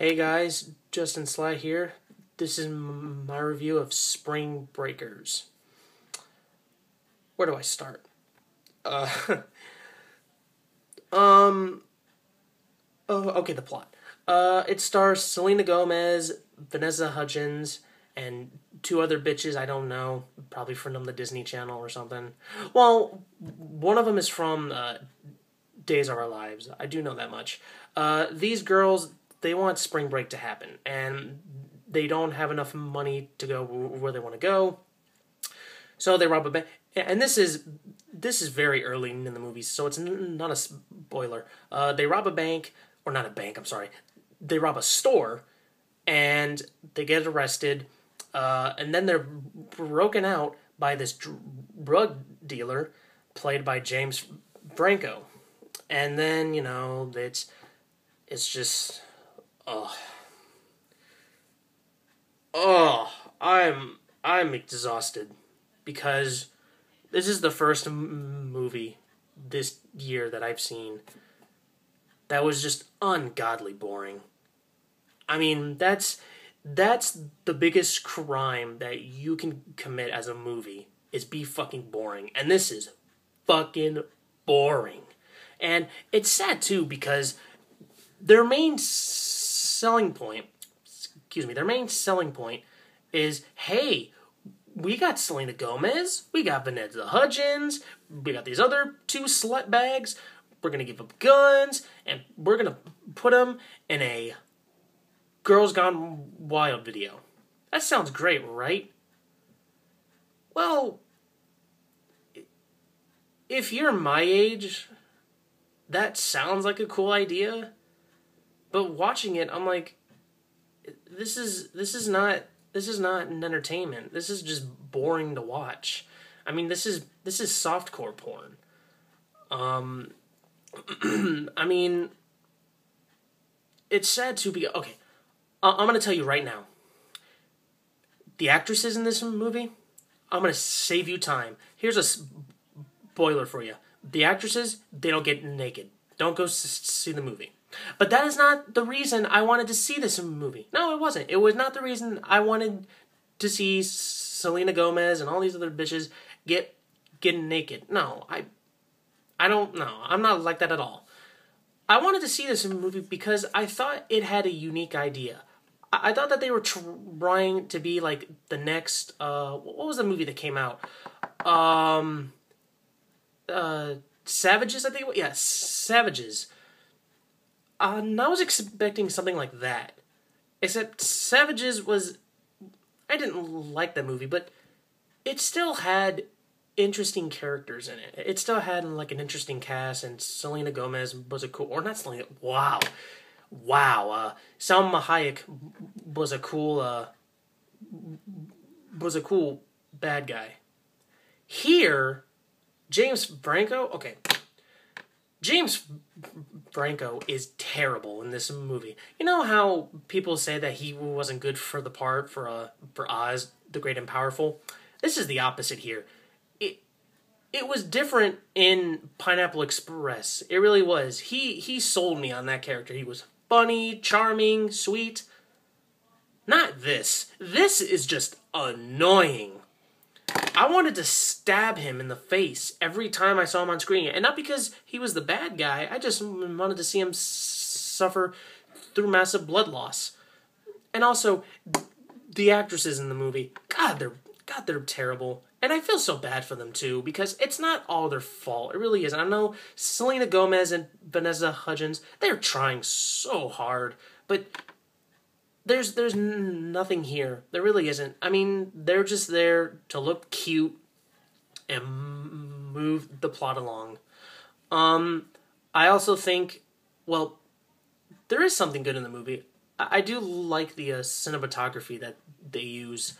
Hey guys, JustinSlaght here. This is my review of Spring Breakers. Where do I start? Uh, okay, the plot. It stars Selena Gomez, Vanessa Hudgens, and two other bitches I don't know, probably from the Disney Channel or something. Well, one of them is from Days of Our Lives. I do know that much. These girls, they want spring break to happen, and they don't have enough money to go where they want to go. So they rob a bank, and this is very early in the movie, so it's not a spoiler. They rob a bank, or not a bank. I'm sorry. They rob a store, and they get arrested, and then they're broken out by this drug dealer, played by James Franco. And then, it's just, I'm exhausted because this is the first movie this year that I've seen that was just ungodly boring. I mean, that's the biggest crime that you can commit as a movie, is be fucking boring. And this is fucking boring. And it's sad, too, because their main selling point is, hey, we got Selena Gomez, we got Vanessa Hudgens, we got these other two slut bags, we're going to give up guns, and we're going to put them in a Girls Gone Wild video. That sounds great, right? Well, if you're my age, that sounds like a cool idea, but watching it, I'm like, this is not an entertainment. This is just boring to watch. I mean, this is softcore porn. I mean, it's sad to be okay. I'm gonna tell you right now. The actresses in this movie, I'm gonna save you time. Here's a spoiler for you. The actresses, they don't get naked. Don't go see the movie. But that is not the reason I wanted to see this movie. No, it wasn't. It was not the reason I wanted to see Selena Gomez and all these other bitches getting naked. No, I don't know. I'm not like that at all. I wanted to see this movie because I thought it had a unique idea. I thought that they were trying to be like the next, what was the movie that came out? Savages, I think. Yeah, Savages. And I was expecting something like that. Except Savages was... I didn't like that movie, but it still had interesting characters in it. It still had like an interesting cast, and Selena Gomez was a cool... Or not Selena... Wow. Salma Hayek was a cool... was a cool bad guy. Here... James Franco? Okay. James Franco is terrible in this movie. You know how people say that he wasn't good for the part for Oz, the Great and Powerful? This is the opposite here. It was different in Pineapple Express. It really was. He sold me on that character. He was funny, charming, sweet. Not this. This is just annoying. I wanted to stab him in the face every time I saw him on screen. And not because he was the bad guy. I just wanted to see him suffer through massive blood loss. And also, the actresses in the movie, God, they're terrible. And I feel so bad for them, too, because it's not all their fault. It really isn't. I know Selena Gomez and Vanessa Hudgens, they're trying so hard. But... There's nothing here. There really isn't. I mean, they're just there to look cute and move the plot along. I also think, well, there is something good in the movie. I do like the cinematography that they use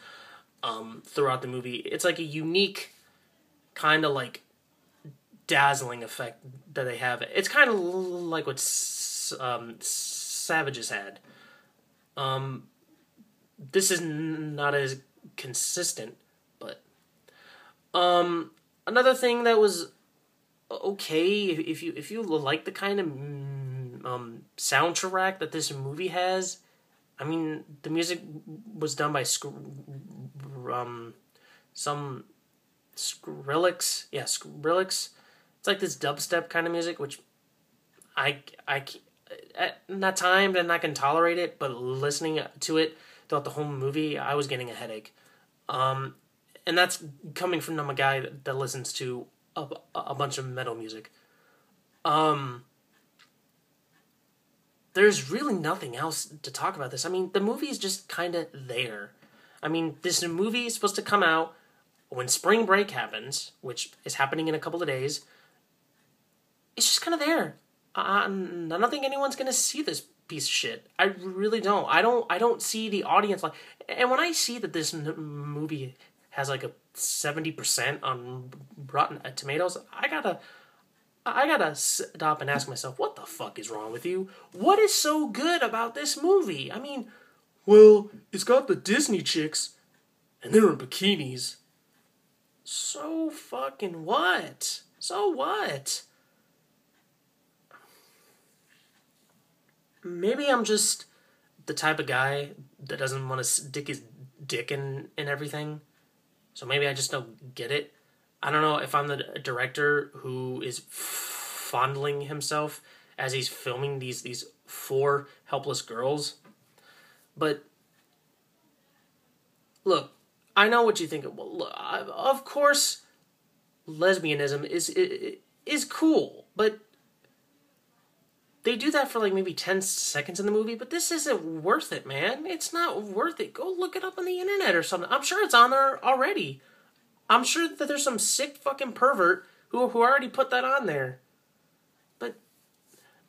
throughout the movie. It's like a unique kind of like dazzling effect that they have. It's kind of like what Savages had. This is not as consistent, but, another thing that was okay, if you like the kind of, soundtrack that this movie has, I mean, the music was done by some Skrillex. Yeah, Skrillex. It's like this dubstep kind of music, which I at that time and I can tolerate it, but listening to it throughout the whole movie, I was getting a headache. And that's coming from a guy that listens to a bunch of metal music. There's really nothing else to talk about this. I mean, the movie is just kind of there. I mean, this movie is supposed to come out when spring break happens, which is happening in a couple of days. It's just kind of there. I don't think anyone's gonna see this piece of shit. I really don't. I don't see the audience like. And when I see that this movie has like a 70% on Rotten Tomatoes, I gotta stop and ask myself, what the fuck is wrong with you? What is so good about this movie? I mean, well, it's got the Disney chicks, and they're in bikinis. So fucking what? So what? Maybe I'm just the type of guy that doesn't want to stick his dick in everything. So maybe I just don't get it. I don't know if I'm the director who is fondling himself as he's filming these 4 helpless girls. But look, I know what you think. Well, look, of course, lesbianism is cool, but they do that for like maybe 10 seconds in the movie, but this isn't worth it, man. It's not worth it. Go look it up on the internet or something. I'm sure it's on there already. I'm sure that there's some sick fucking pervert who already put that on there. But,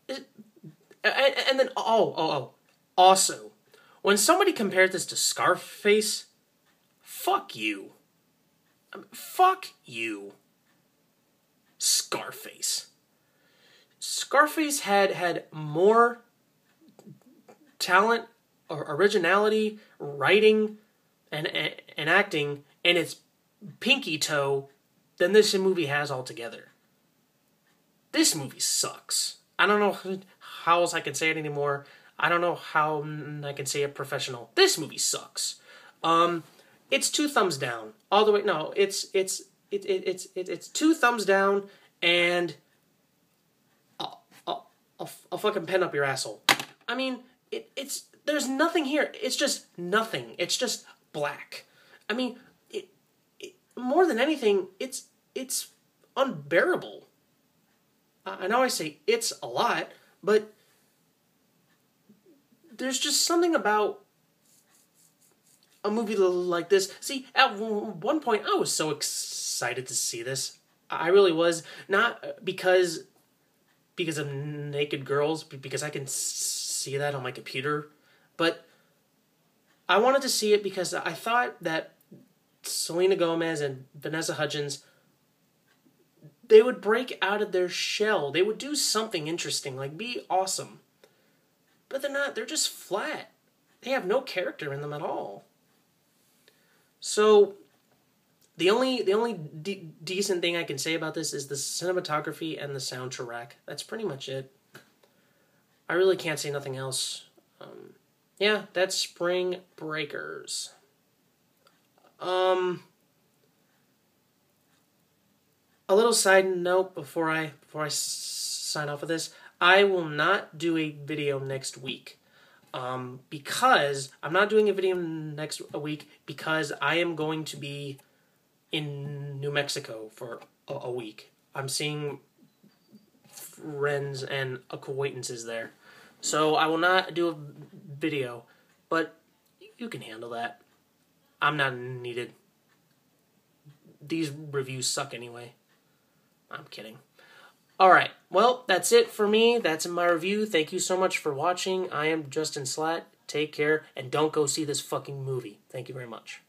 and then, also, when somebody compared this to Scarface, fuck you. I mean, fuck you. Scarface. Scarface had more talent, or originality, writing, and acting in its pinky toe than this movie has altogether. This movie sucks. I don't know how else I can say it anymore. I don't know how I can say it professional. This movie sucks. It's 2 thumbs down all the way. No, it's 2 thumbs down and I'll fucking pen up your asshole. I mean, it's there's nothing here. It's just nothing. It's just black. I mean, more than anything, it's unbearable. I know I say it's a lot, but there's just something about a movie like this. See, at one point, I was so excited to see this. I really was. Not because of naked girls, because I can see that on my computer, but I wanted to see it because I thought that Selena Gomez and Vanessa Hudgens, they would break out of their shell. They would do something interesting, like be awesome. But they're not. They're just flat. They have no character in them at all. So the only decent thing I can say about this is the cinematography and the soundtrack. That's pretty much it. I really can't say nothing else. Yeah, that's Spring Breakers. A little side note before I sign off of this. I will not do a video next week. Because I'm not doing a video next week because I am going to be in New Mexico for a week. I'm seeing friends and acquaintances there. So I will not do a video, but you can handle that. I'm not needed. These reviews suck anyway. I'm kidding. Alright, well, that's it for me. That's my review. Thank you so much for watching. I am JustinSlaght. Take care, and don't go see this fucking movie. Thank you very much.